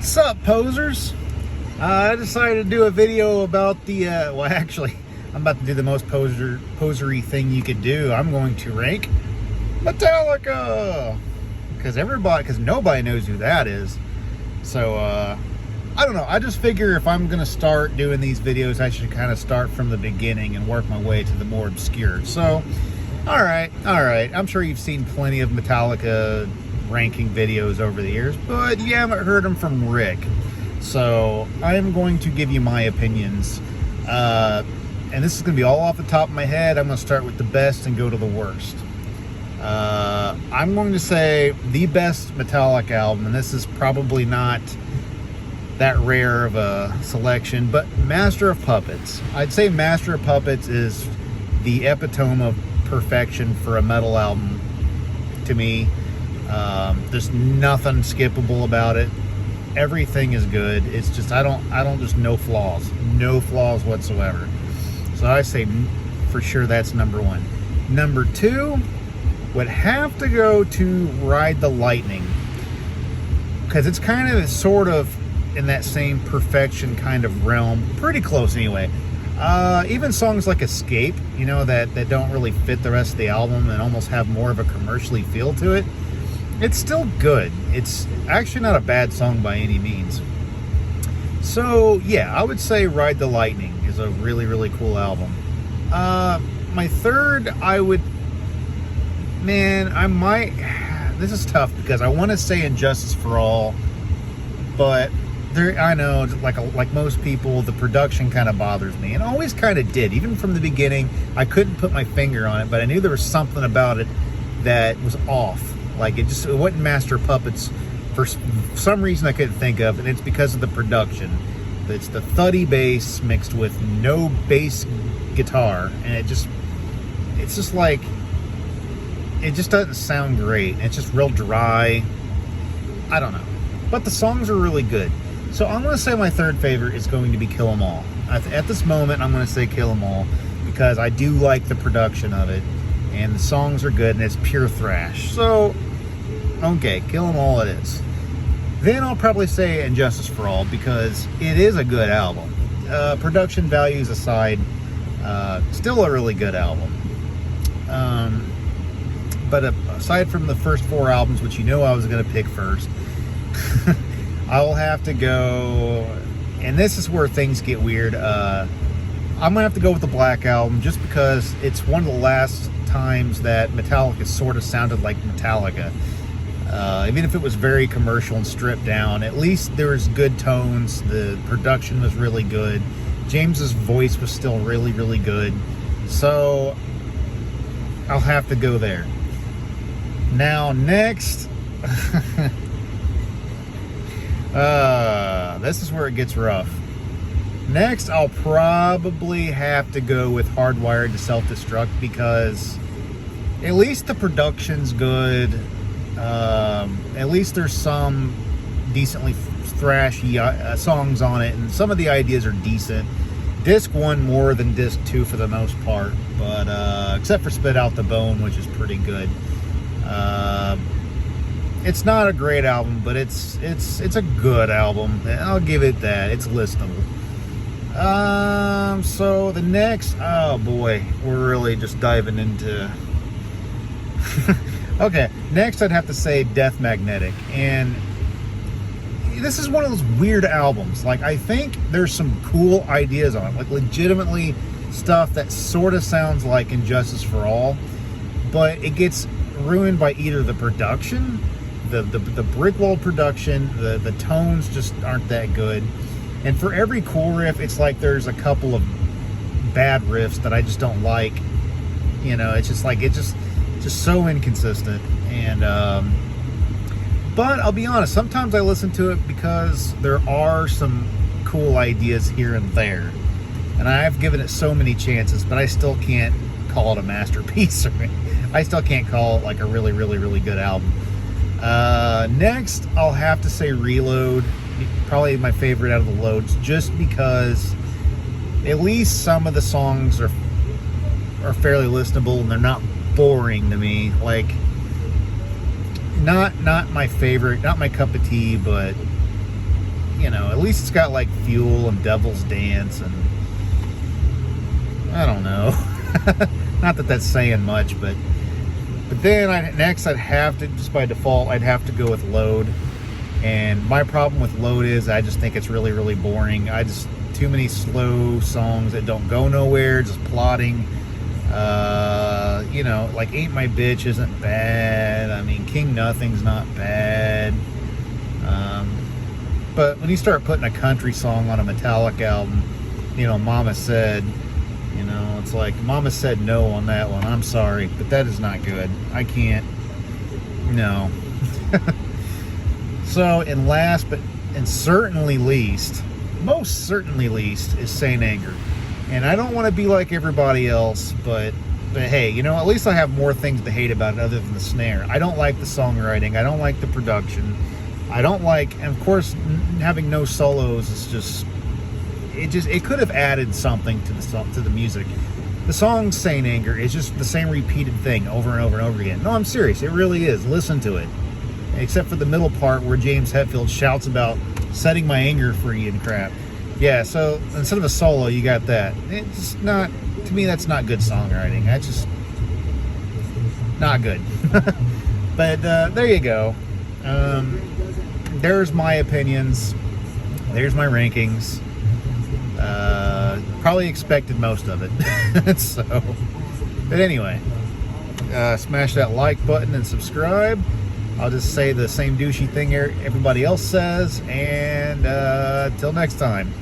What's up, posers? I decided to do a video about the, well, actually, I'm about to do the most posery thing you could do. I'm going to rank Metallica! Because nobody knows who that is. So, I don't know. I just figure if I'm going to start doing these videos, I should kind of start from the beginning and work my way to the more obscure. So, alright. I'm sure you've seen plenty of Metallica ranking videos over the years, but you haven't heard them from Rick. So I'm going to give you my opinions, and this is going to be all off the top of my head. I'm going to start with the best and go to the worst. I'm going to say the best Metallica album, and this is probably not that rare of a selection, but Master of Puppets. I'd say Master of Puppets is the epitome of perfection for a metal album to me. There's nothing skippable about it. Everything is good. It's just I don't just no flaws whatsoever. So I say for sure that's number one. Number two would have to go to Ride the Lightning, because it's kind of sort of in that same perfection kind of realm, pretty close anyway. Even songs like Escape, you know, that don't really fit the rest of the album and almost have more of a commercially feel to it, it's still good. It's actually not a bad song by any means. So yeah, I would say Ride the Lightning is a really, really cool album. My third, this is tough because I want to say Injustice for All, but I know, like most people, the production kind of bothers me, and always kind of did. Even from the beginning, I couldn't put my finger on it, but I knew there was something about it that was off. Like, it wasn't Master Puppets for some reason I couldn't think of, and it's because of the production. It's the thuddy bass mixed with no bass guitar, and it just doesn't sound great. It's just real dry. I don't know. But the songs are really good. So I'm going to say my third favorite is going to be Kill 'Em All. At this moment, I'm going to say Kill 'Em All because I do like the production of it, and the songs are good, and it's pure thrash. So, okay, Kill 'Em All it is. Then I'll probably say Injustice for All because it is a good album. Production values aside, still a really good album. But aside from the first four albums, which you know I was going to pick first, I will have to go, and this is where things get weird. I'm going to have to go with the Black Album just because it's one of the last times that Metallica sort of sounded like Metallica. Even if it was very commercial and stripped down, at least there was good tones. The production was really good. James's voice was still really, really good. So I'll have to go there. Now, next, this is where it gets rough. Next, I'll probably have to go with Hardwired to Self-Destruct because at least the production's good. At least there's some decently thrashy songs on it, and some of the ideas are decent. Disc 1 more than Disc 2 for the most part, but except for Spit Out the Bone, which is pretty good. It's not a great album, but it's a good album. I'll give it that. It's listenable. So the next, oh boy, we're really just diving into. Okay, next I'd have to say Death Magnetic, and this is one of those weird albums. Like, I think there's some cool ideas on it, like legitimately stuff that sort of sounds like Injustice for All, but it gets ruined by either the production, the brick wall production, the tones just aren't that good, and for every cool riff, it's like there's a couple of bad riffs that I just don't like. You know, it's just like just so inconsistent. And but I'll be honest, sometimes I listen to it because there are some cool ideas here and there, and I've given it so many chances, but I still can't call it a masterpiece. I still can't call it like a really, really, really good album. Next, I'll have to say Reload, probably my favorite out of the loads, just because at least some of the songs are fairly listenable and they're not boring to me. Like, not my favorite, not my cup of tea, but you know, at least it's got like Fuel and Devil's Dance and I don't know. Not that that's saying much, but then next I'd have to, just by default, I'd have to go with Load. And my problem with Load is I just think it's really, really boring. Too many slow songs that don't go nowhere, just plotting. You know, like Ain't My Bitch isn't bad. I mean, King Nothing's not bad. But when you start putting a country song on a Metallica album, you know, Mama Said, you know, it's like, Mama Said no on that one. I'm sorry, but that is not good. I can't. No. So, and last, and certainly least, most certainly least, is Saint Anger. And I don't want to be like everybody else, but hey, you know, at least I have more things to hate about it other than the snare. I don't like the songwriting. I don't like the production. I don't like, and of course, having no solos is just, it could have added something to the music. The song Saint Anger is just the same repeated thing over and over and over again. No, I'm serious. It really is. Listen to it. Except for the middle part where James Hetfield shouts about setting my anger free and crap. Yeah, so instead of a solo, you got that. It's not, to me, that's not good songwriting. That's just not good. But there you go. There's my opinions. There's my rankings. Probably expected most of it. So, but anyway, smash that like button and subscribe. I'll just say the same douchey thing everybody else says, and till next time.